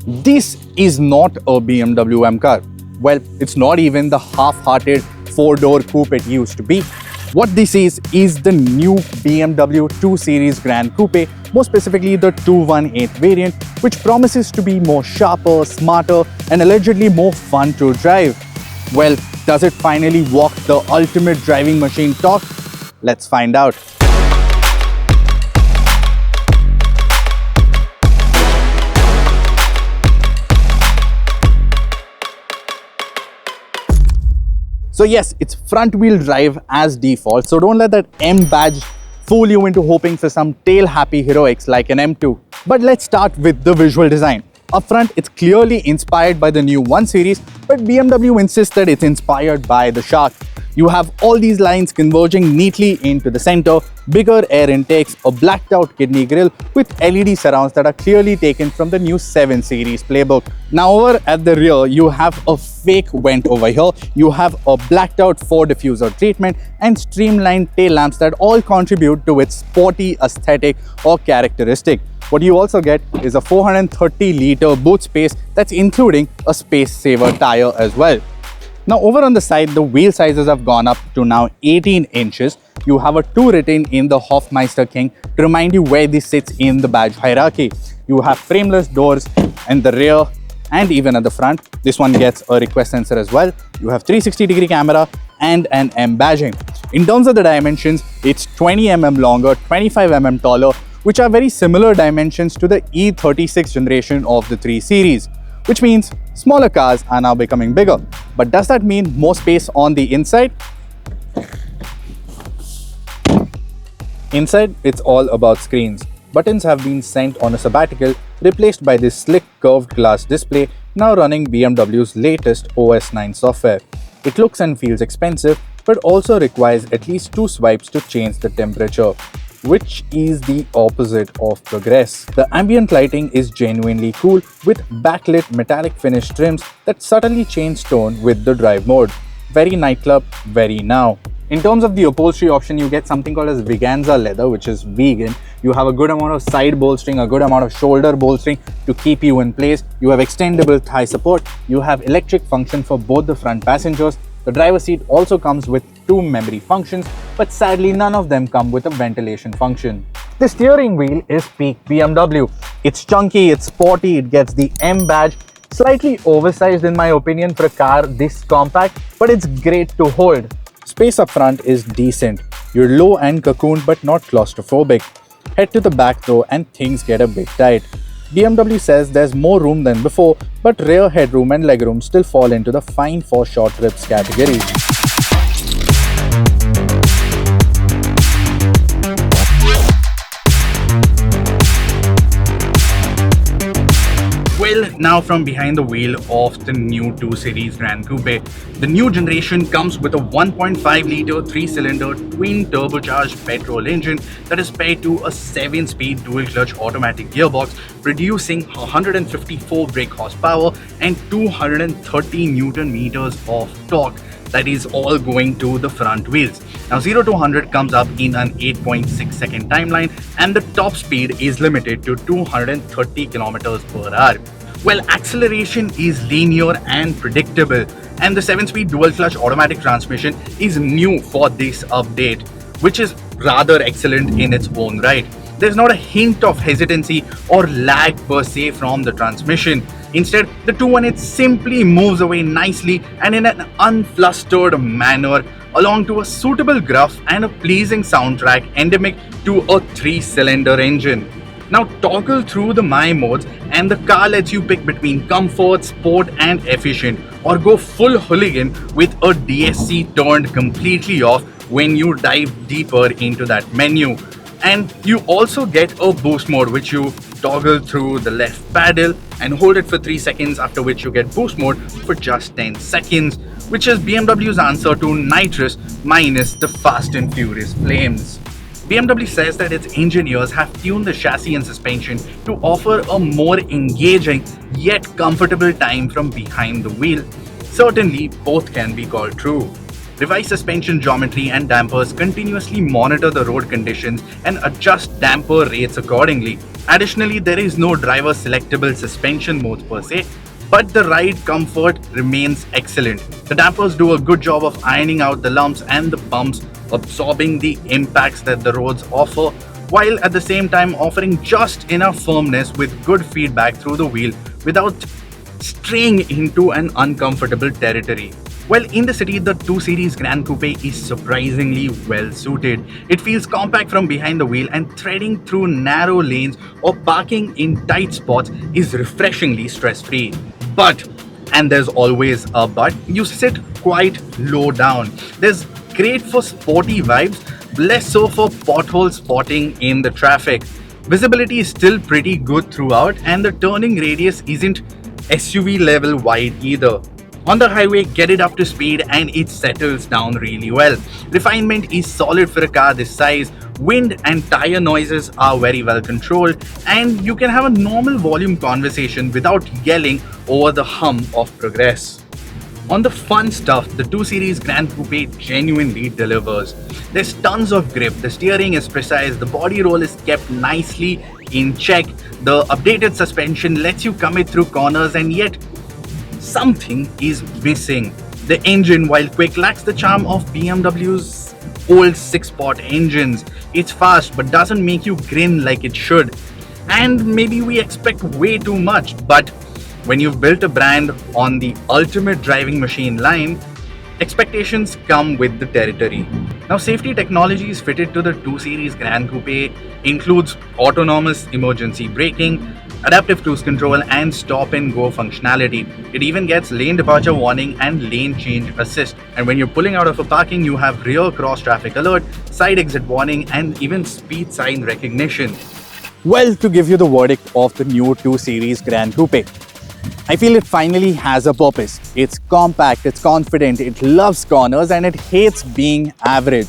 This is not a BMW M car. Well, it's not even the half-hearted four-door coupe it used to be. What this is the new BMW 2 Series Gran Coupe, more specifically the 218 variant, which promises to be more sharper, smarter, and allegedly more fun to drive. Well, does it finally walk the ultimate driving machine talk? Let's find out. So yes, it's front wheel drive as default, so don't let that M badge fool you into hoping for some tail happy heroics like an M2. But let's start with the visual design. Up front, it's clearly inspired by the new 1 Series, but BMW insists that it's inspired by the Shark. You have all these lines converging neatly into the center, bigger air intakes, a blacked out kidney grille with LED surrounds that are clearly taken from the new 7 Series playbook. Now over at the rear, you have a fake vent over here, you have a blacked out 4 diffuser treatment and streamlined tail lamps that all contribute to its sporty aesthetic or characteristic. What you also get is a 430-litre boot space that's including a space saver tire as well. Now over on the side, the wheel sizes have gone up to now 18 inches. You have a 2 written in the Hofmeister King to remind you where this sits in the badge hierarchy. You have frameless doors in the rear and even at the front. This one gets a request sensor as well. You have 360-degree camera and an M badging. In terms of the dimensions, it's 20 mm longer, 25 mm taller, which are very similar dimensions to the E36 generation of the 3 Series. Which means smaller cars are now becoming bigger. But does that mean more space on the inside? Inside, it's all about screens. Buttons have been sent on a sabbatical, replaced by this slick curved glass display now running BMW's latest OS 9 software. It looks and feels expensive, but also requires at least 2 swipes to change the temperature, which is the opposite of progress. The ambient lighting is genuinely cool with backlit metallic finish trims that subtly change tone with the drive mode. Very nightclub, very now. In terms of the upholstery option, you get something called as Veganza leather, which is vegan. You have a good amount of side bolstering, a good amount of shoulder bolstering to keep you in place. You have extendable thigh support. You have electric function for both the front passengers. The driver's seat also comes with 2 memory functions, but sadly none of them come with a ventilation function. The steering wheel is peak BMW. It's chunky, it's sporty, it gets the M badge. Slightly oversized in my opinion for a car this compact, but it's great to hold. Space up front is decent. You're low and cocooned but not claustrophobic. Head to the back though and things get a bit tight. BMW says there's more room than before, but rear headroom and legroom still fall into the fine for short trips category. Well, now from behind the wheel of the new 2 Series Gran Coupe, the new generation comes with a 1.5-litre 3-cylinder twin turbocharged petrol engine that is paired to a 7-speed dual-clutch automatic gearbox, producing 154 brake horsepower and 230 Newton meters of torque. That is all going to the front wheels. Now 0 to 100 comes up in an 8.6 second timeline and the top speed is limited to 230 kilometers per hour. Well, acceleration is linear and predictable, and the 7-speed dual-clutch automatic transmission is new for this update, which is rather excellent in its own right. There's not a hint of hesitancy or lag per se from the transmission. Instead, the 218 simply moves away nicely and in an unflustered manner along to a suitable gruff and a pleasing soundtrack endemic to a 3-cylinder engine. Now toggle through the My modes and the car lets you pick between comfort, sport and efficient, or go full hooligan with a DSC turned completely off when you dive deeper into that menu. And you also get a boost mode, which you toggle through the left paddle and hold it for 3 seconds, after which you get boost mode for just 10 seconds, which is BMW's answer to nitrous minus the fast and furious flames. BMW says that its engineers have tuned the chassis and suspension to offer a more engaging yet comfortable time from behind the wheel. Certainly, both can be called true. Revised suspension geometry and dampers continuously monitor the road conditions and adjust damper rates accordingly. Additionally, there is no driver selectable suspension mode per se, but the ride comfort remains excellent. The dampers do a good job of ironing out the lumps and the bumps, absorbing the impacts that the roads offer, while at the same time offering just enough firmness with good feedback through the wheel without straying into an uncomfortable territory. Well, in the city, the 2 Series Gran Coupe is surprisingly well suited. It feels compact from behind the wheel, and threading through narrow lanes or parking in tight spots is refreshingly stress-free. But, and there's always a but, you sit quite low down. There's great for sporty vibes, less so for pothole spotting in the traffic. Visibility is still pretty good throughout, and the turning radius isn't SUV level wide either. On the highway, get it up to speed and it settles down really well. Refinement is solid for a car this size, wind and tire noises are very well controlled, and you can have a normal volume conversation without yelling over the hum of progress. On the fun stuff, the 2 Series Gran Coupe genuinely delivers. There's tons of grip, the steering is precise, the body roll is kept nicely in check, the updated suspension lets you commit through corners, and yet something is missing. The engine, while quick, lacks the charm of BMW's old 6-pot engines. It's fast but doesn't make you grin like it should. And maybe we expect way too much, but when you've built a brand on the ultimate driving machine line, expectations come with the territory. Now, safety technologies fitted to the 2 Series Gran Coupe includes autonomous emergency braking, adaptive cruise control, and stop and go functionality. It even gets lane departure warning and lane change assist. And when you're pulling out of a parking, you have rear cross traffic alert, side exit warning, and even speed sign recognition. Well, to give you the verdict of the new 2 Series Gran Coupe, I feel it finally has a purpose. It's compact, it's confident, it loves corners, and it hates being average.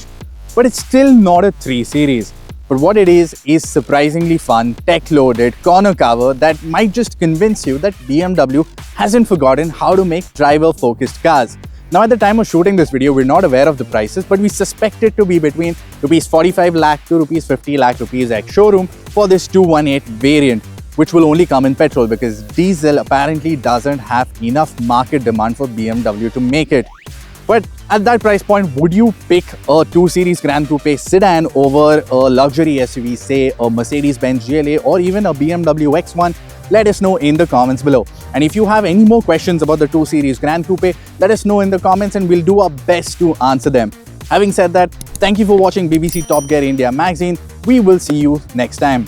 But it's still not a 3 Series. But what it is surprisingly fun, tech-loaded corner cover that might just convince you that BMW hasn't forgotten how to make driver-focused cars. Now, at the time of shooting this video, we're not aware of the prices, but we suspect it to be between Rs 45 lakh to Rs 50 lakh ex-showroom for this 218 variant, which will only come in petrol because diesel apparently doesn't have enough market demand for BMW to make it. But at that price point, would you pick a 2 Series Gran Coupe sedan over a luxury SUV, say a Mercedes-Benz GLA or even a BMW X1? Let us know in the comments below. And if you have any more questions about the 2 Series Gran Coupe, let us know in the comments and we'll do our best to answer them. Having said that, thank you for watching BBC Top Gear India magazine. We will see you next time.